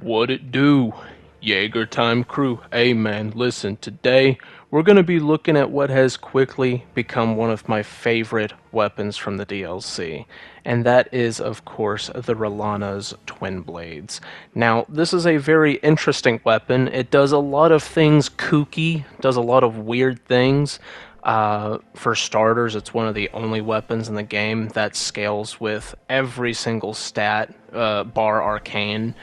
What it do? Jaeger time crew. Hey man, listen, today we're going to be looking at what has quickly become one of my favorite weapons from the DLC, and that is, of course, the Rellana's Twin Blades. Now, this is a very interesting weapon. It does a lot of things kooky, does a lot of weird things. For starters, it's one of the only weapons in the game that scales with every single stat, bar arcane.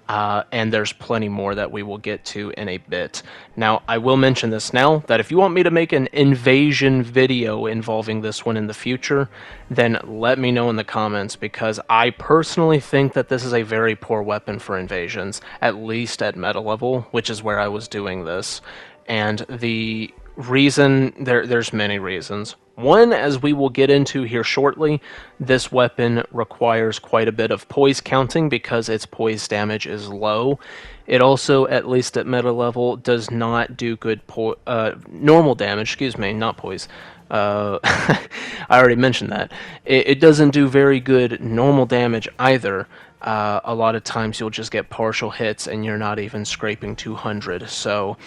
And there's plenty more that we will get to in a bit. Now, I will mention this now, that if you want me to make an invasion video involving this one in the future, then let me know in the comments, because I personally think that this is a very poor weapon for invasions, at least at meta level, which is where I was doing this. And the reason, there's many reasons. One, as we will get into here shortly, this weapon requires quite a bit of poise counting because its poise damage is low. It also, at least at meta level, does not do good normal damage, excuse me, not poise. I already mentioned that. It doesn't do very good normal damage either. A lot of times you'll just get partial hits and you're not even scraping 200. So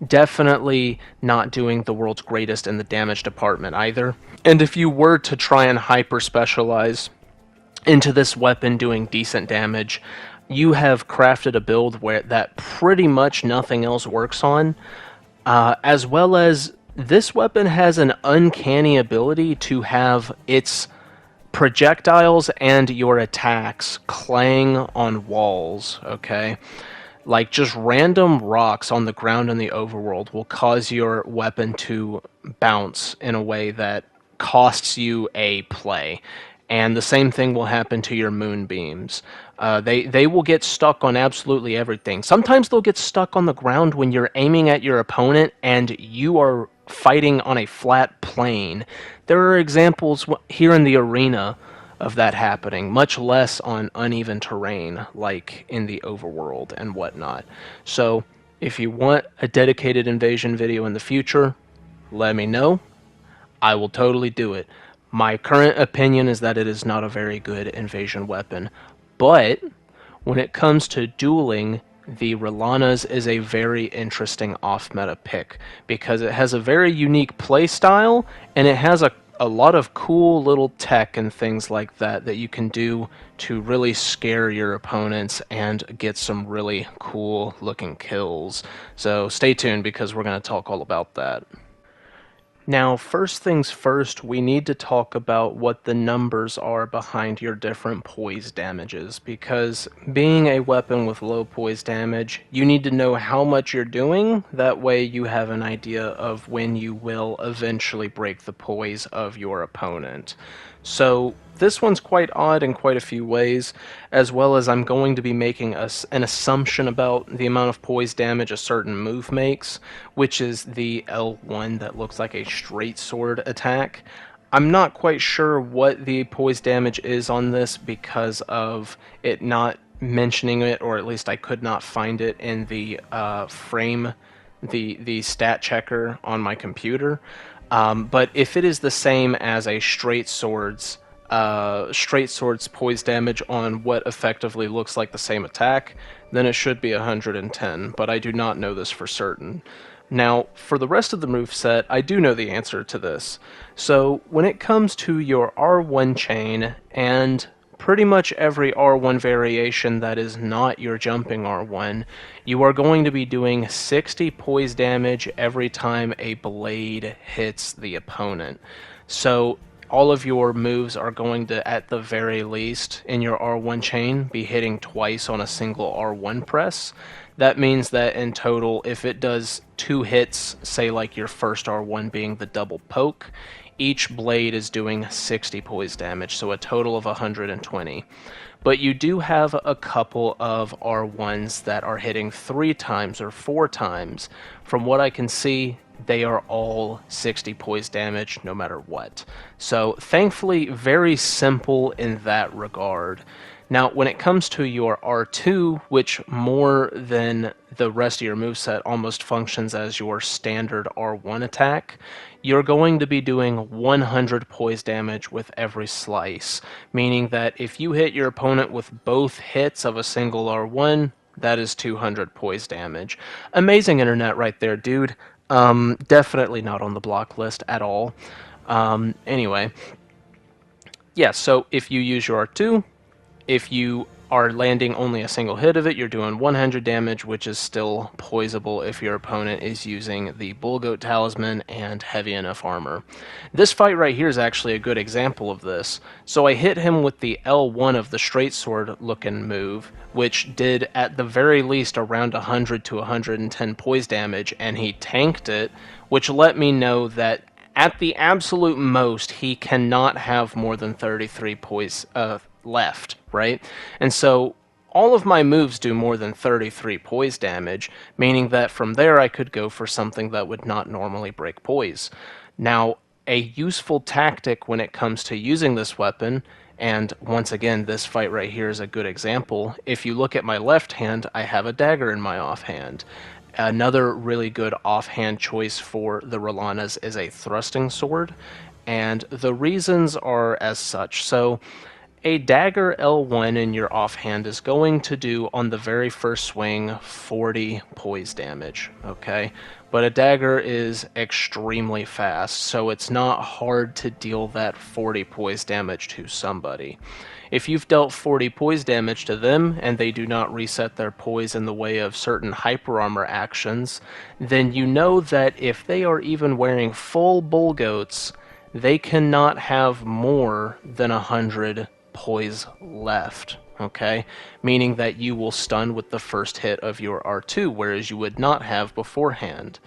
definitely not doing the world's greatest in the damage department either. And if you were to try and hyper specialize into this weapon doing decent damage, you have crafted a build where that pretty much nothing else works on, as well as this weapon has an uncanny ability to have its projectiles and your attacks clang on walls, okay? Like, just random rocks on the ground in the overworld will cause your weapon to bounce in a way that costs you a play. And the same thing will happen to your moonbeams. They will get stuck on absolutely everything. Sometimes they'll get stuck on the ground when you're aiming at your opponent and you are fighting on a flat plane. There are examples here in the arena of that happening, much less on uneven terrain like in the overworld and whatnot. So if you want a dedicated invasion video in the future, let me know. I will totally do it. My current opinion is that it is not a very good invasion weapon, but when it comes to dueling, the Rellana's is a very interesting off-meta pick because it has a very unique playstyle and it has a lot of cool little tech and things like that that you can do to really scare your opponents and get some really cool looking kills. So stay tuned because we're going to talk all about that. Now, first things first, we need to talk about what the numbers are behind your different poise damages, because being a weapon with low poise damage, you need to know how much you're doing. That way you have an idea of when you will eventually break the poise of your opponent. So this one's quite odd in quite a few ways, as well as I'm going to be making an assumption about the amount of poise damage a certain move makes, which is the L1 that looks like a straight sword attack. I'm not quite sure what the poise damage is on this because of it not mentioning it, or at least I could not find it in the the stat checker on my computer. But if it is the same as a straight sword's poise damage on what effectively looks like the same attack, then it should be 110, but I do not know this for certain. Now, for the rest of the moveset, I do know the answer to this. So, when it comes to your R1 chain, and pretty much every R1 variation that is not your jumping R1, you are going to be doing 60 poise damage every time a blade hits the opponent. So all of your moves are going to, at the very least, in your R1 chain, be hitting twice on a single R1 press. That means that in total, if it does 2 hits, say like your first R1 being the double poke, each blade is doing 60 poise damage, so a total of 120. But you do have a couple of R1s that are hitting 3 times or 4 times. From what I can see, they are all 60 poise damage no matter what. So thankfully, very simple in that regard. Now, when it comes to your R2, which more than the rest of your moveset almost functions as your standard R1 attack, you're going to be doing 100 poise damage with every slice, meaning that if you hit your opponent with both hits of a single R1, That is 200 poise damage. Amazing internet right there, dude. Definitely not on the block list at all. Anyway, yeah, so if you use your R2, if you are landing only a single hit of it, you're doing 100 damage, which is still poisable if your opponent is using the Bullgoat Talisman and heavy enough armor. This fight right here is actually a good example of this. So I hit him with the L1 of the straight sword looking move, which did at the very least around 100 to 110 poise damage, and he tanked it, which let me know that at the absolute most, he cannot have more than 33 poise left, right? And so all of my moves do more than 33 poise damage, meaning that from there I could go for something that would not normally break poise. Now, a useful tactic when it comes to using this weapon, and once again, this fight right here is a good example. If you look at my left hand, I have a dagger in my offhand. Another really good offhand choice for the Rellanas is a thrusting sword, and the reasons are as such. So, a dagger L1 in your offhand is going to do on the very first swing 40 poise damage, okay? But a dagger is extremely fast, so it's not hard to deal that 40 poise damage to somebody. If you've dealt 40 poise damage to them and they do not reset their poise in the way of certain hyper armor actions, then you know that if they are even wearing full bullgoats, they cannot have more than 100 poise left, okay? Meaning that you will stun with the first hit of your R2, whereas you would not have beforehand.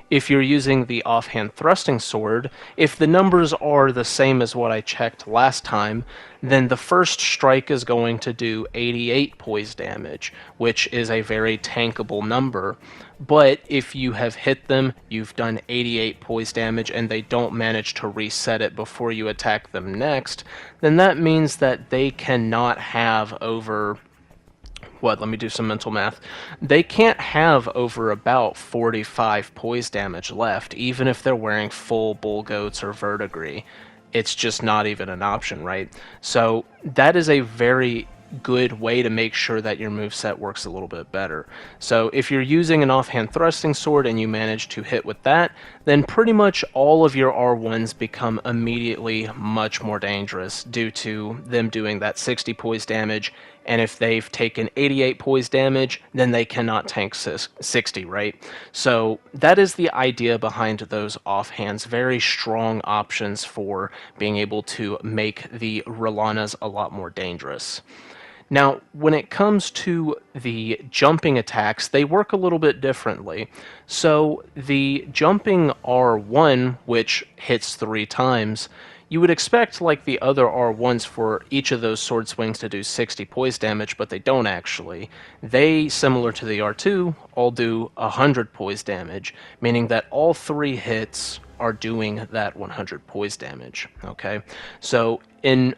If you're using the offhand thrusting sword, if the numbers are the same as what I checked last time, then the first strike is going to do 88 poise damage, which is a very tankable number. But if you have hit them, you've done 88 poise damage, and they don't manage to reset it before you attack them next, then that means that they cannot have over... let me do some mental math. They can't have over about 45 poise damage left, even if they're wearing full bullgoats or verdigris. It's just not even an option, right? So that is a very good way to make sure that your moveset works a little bit better. So if you're using an offhand thrusting sword and you manage to hit with that, then pretty much all of your R1s become immediately much more dangerous due to them doing that 60 poise damage, and if they've taken 88 poise damage, then they cannot tank 60, right? So that is the idea behind those offhands. Very strong options for being able to make the Rellanas a lot more dangerous. Now, when it comes to the jumping attacks, they work a little bit differently. So the jumping R1, which hits 3 times, you would expect, like the other R1s, for each of those sword swings to do 60 poise damage, but they don't actually. They, similar to the R2, all do 100 poise damage, meaning that all 3 hits are doing that 100 poise damage, okay? So in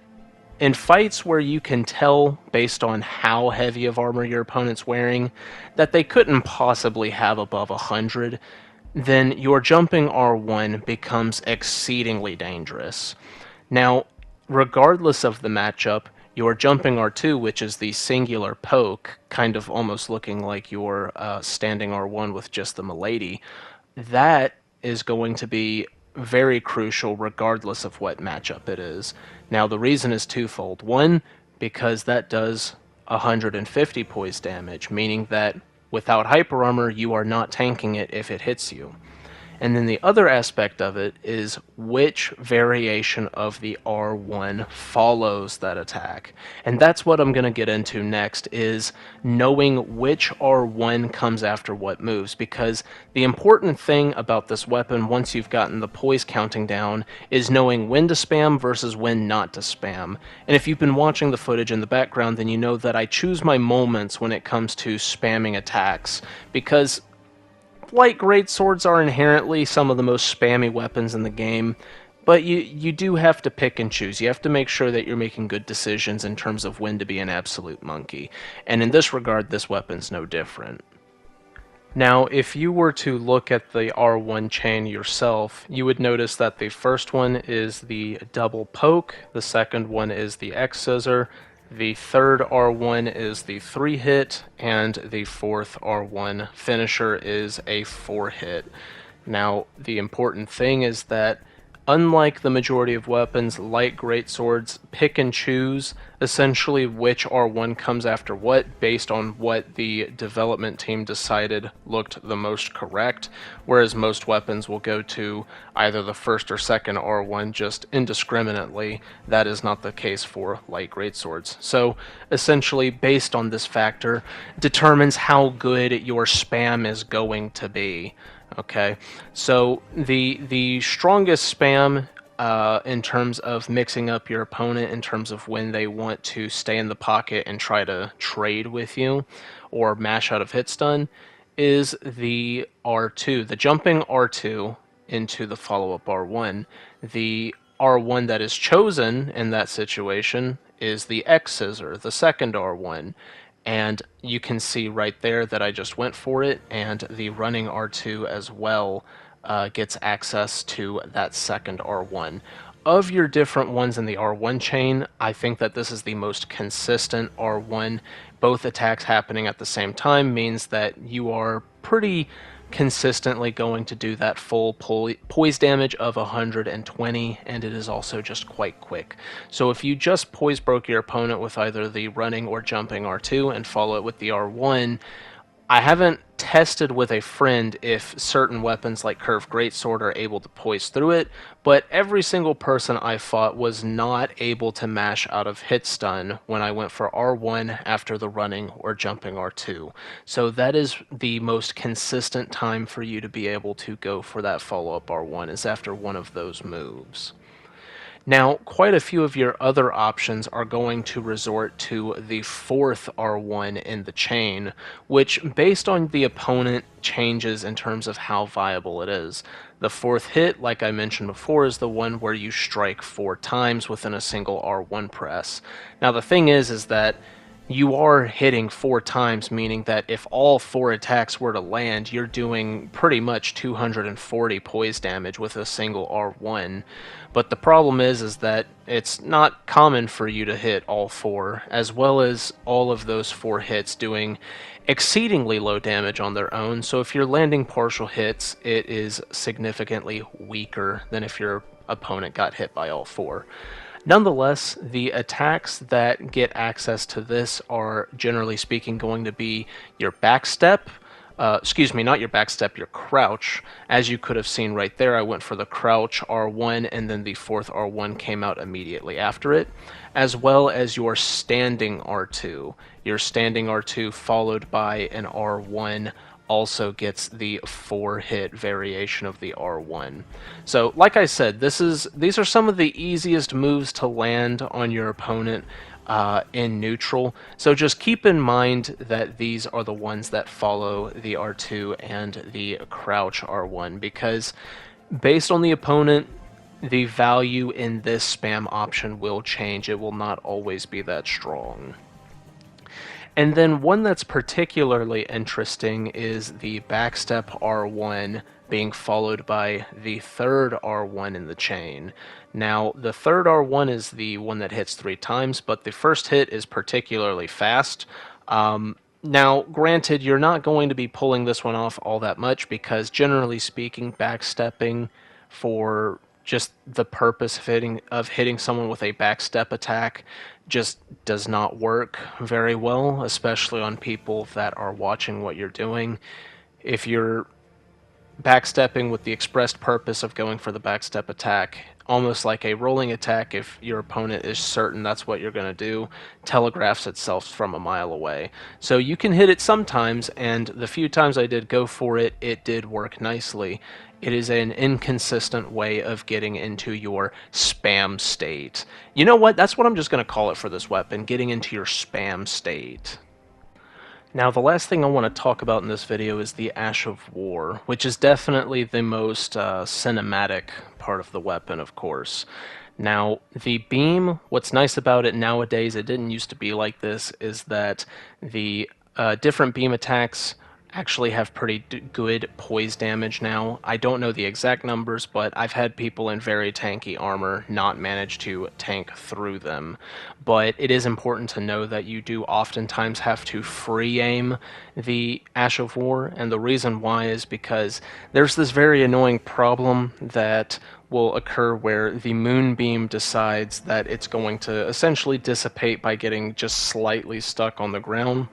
fights where you can tell, based on how heavy of armor your opponent's wearing, that they couldn't possibly have above 100, then your jumping R1 becomes exceedingly dangerous. Now, regardless of the matchup, your jumping R2, which is the singular poke, kind of almost looking like your standing R1 with just the milady, that is going to be very crucial regardless of what matchup it is. Now, the reason is twofold. One, because that does 150 poise damage, meaning that without hyper armor, you are not tanking it if it hits you. And then the other aspect of it is which variation of the R1 follows that attack. And that's what I'm going to get into next, is knowing which R1 comes after what moves. Because the important thing about this weapon, once you've gotten the poise counting down, is knowing when to spam versus when not to spam. And if you've been watching the footage in the background, then you know that I choose my moments when it comes to spamming attacks. Because light greatswords are inherently some of the most spammy weapons in the game, but you do have to pick and choose. You have to make sure that you're making good decisions in terms of when to be an absolute monkey. And in this regard, this weapon's no different. Now, if you were to look at the R1 chain yourself, you would notice that the first one is the double poke, the second one is the X scissor, The third R1 is the 3-hit, and the fourth R1 finisher is a 4-hit. Now, the important thing is that, unlike the majority of weapons, light greatswords pick and choose essentially which R1 comes after what based on what the development team decided looked the most correct, whereas most weapons will go to either the first or second R1 just indiscriminately. That is not the case for light greatswords. So, essentially, based on this factor, determines how good your spam is going to be. Okay, so the strongest spam in terms of mixing up your opponent, in terms of when they want to stay in the pocket and try to trade with you or mash out of hit stun, is the R2, the jumping R2 into the follow-up R1. The R1 that is chosen in that situation is the X scissor, the second R1. And you can see right there that I just went for it, and the running R2 as well gets access to that second R1. Of your different ones in the R1 chain, I think that this is the most consistent R1. Both attacks happening at the same time means that you are pretty consistently going to do that full poise damage of 120, and it is also just quite quick. So if you just poise broke your opponent with either the running or jumping R2 and follow it with the R1, I haven't tested with a friend if certain weapons like Curved Greatsword are able to poise through it, but every single person I fought was not able to mash out of hit stun when I went for R1 after the running or jumping R2. So that is the most consistent time for you to be able to go for that follow-up R1, is after one of those moves. Now, quite a few of your other options are going to resort to the fourth R1 in the chain, which, based on the opponent, changes in terms of how viable it is. The fourth hit, like I mentioned before, is the one where you strike 4 times within a single R1 press. Now, the thing is that you are hitting 4 times, meaning that if all 4 attacks were to land, you're doing pretty much 240 poise damage with a single R1. But the problem is that it's not common for you to hit all 4, as well as all of those 4 hits doing exceedingly low damage on their own. So if you're landing partial hits, it is significantly weaker than if your opponent got hit by all 4. Nonetheless, the attacks that get access to this are, generally speaking, going to be your backstep. Not your backstep, your crouch. As you could have seen right there, I went for the crouch R1, and then the fourth R1 came out immediately after it, as well as your standing R2. Your standing R2 followed by an R1 also gets the 4-hit variation of the R1. So, like I said, these are some of the easiest moves to land on your opponent in neutral. So just keep in mind that these are the ones that follow the R2 and the crouch R1, because based on the opponent, the value in this spam option will change. It will not always be that strong. And then one that's particularly interesting is the backstep R1 being followed by the third R1 in the chain. Now, the third R1 is the one that hits 3 times, but the first hit is particularly fast. Now, granted, you're not going to be pulling this one off all that much because, generally speaking, backstepping for just the purpose of hitting someone with a backstep attack just does not work very well, especially on people that are watching what you're doing. If you're backstepping with the expressed purpose of going for the backstep attack, almost like a rolling attack, if your opponent is certain that's what you're going to do, telegraphs itself from a mile away. So you can hit it sometimes, and the few times I did go for it, it did work nicely. It is an inconsistent way of getting into your spam state. You know what? That's what I'm just going to call it for this weapon, getting into your spam state. Now, the last thing I want to talk about in this video is the Ash of War, which is definitely the most cinematic part of the weapon, of course. Now, the beam, what's nice about it nowadays, it didn't used to be like this, is that the different beam attacks actually have pretty good poise damage now. I don't know the exact numbers, but I've had people in very tanky armor not manage to tank through them. But it is important to know that you do oftentimes have to free aim the Ash of War, and the reason why is because there's this very annoying problem that will occur where the moonbeam decides that it's going to essentially dissipate by getting just slightly stuck on the ground.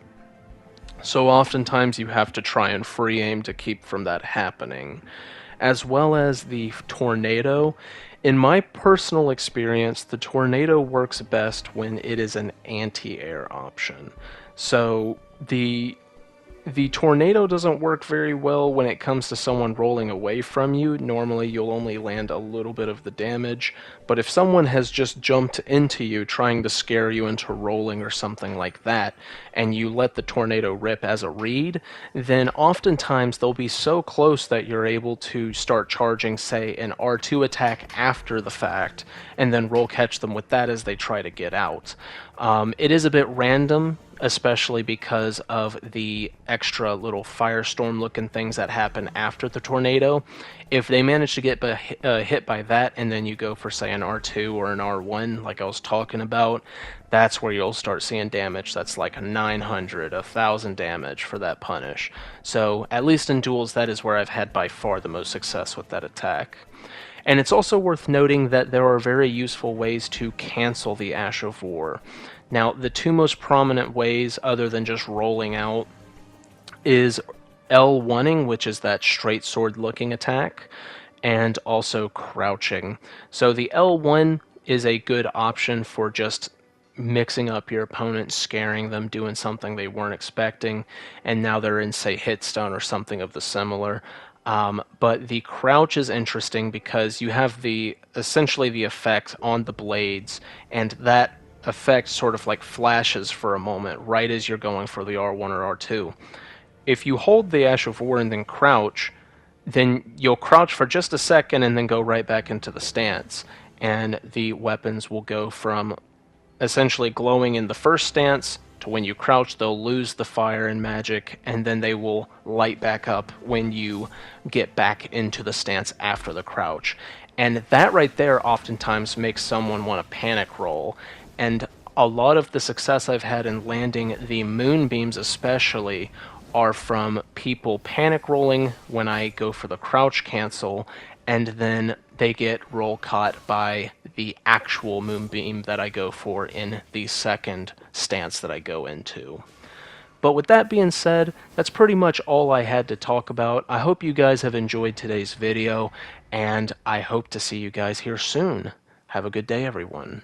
So oftentimes you have to try and free aim to keep from that happening. As well as the tornado. In my personal experience, the tornado works best when it is an anti-air option. So the tornado doesn't work very well when it comes to someone rolling away from you. Normally, you'll only land a little bit of the damage, but if someone has just jumped into you trying to scare you into rolling or something like that, and you let the tornado rip as a read, then oftentimes they'll be so close that you're able to start charging, say, an R2 attack after the fact, and then roll catch them with that as they try to get out. It is a bit random, especially because of the extra little firestorm looking things that happen after the tornado. If they manage to get hit by that and then you go for, say, an R2 or an R1 like I was talking about, that's where you'll start seeing damage that's like 900, 1,000 damage for that punish. So at least in duels, that is where I've had by far the most success with that attack. And it's also worth noting that there are very useful ways to cancel the Ash of War. Now, the two most prominent ways, other than just rolling out, is L1ing, which is that straight sword looking attack, and also crouching. So the L1 is a good option for just mixing up your opponent, scaring them, doing something they weren't expecting, and now they're in, say, hitstone or something of the similar. But the crouch is interesting because you have essentially the effect on the blades, and that effect sort of like flashes for a moment right as you're going for the R1 or R2. If you hold the Ash of War and then crouch, then you'll crouch for just a second and then go right back into the stance, and the weapons will go from essentially glowing in the first stance to when you crouch, they'll lose the fire and magic, and then they will light back up when you get back into the stance after the crouch. And that right there oftentimes makes someone want to panic roll. And a lot of the success I've had in landing the moonbeams especially are from people panic rolling when I go for the crouch cancel, and then they get roll caught by the actual moonbeam that I go for in the second stance that I go into. But with that being said, that's pretty much all I had to talk about. I hope you guys have enjoyed today's video, and I hope to see you guys here soon. Have a good day, everyone.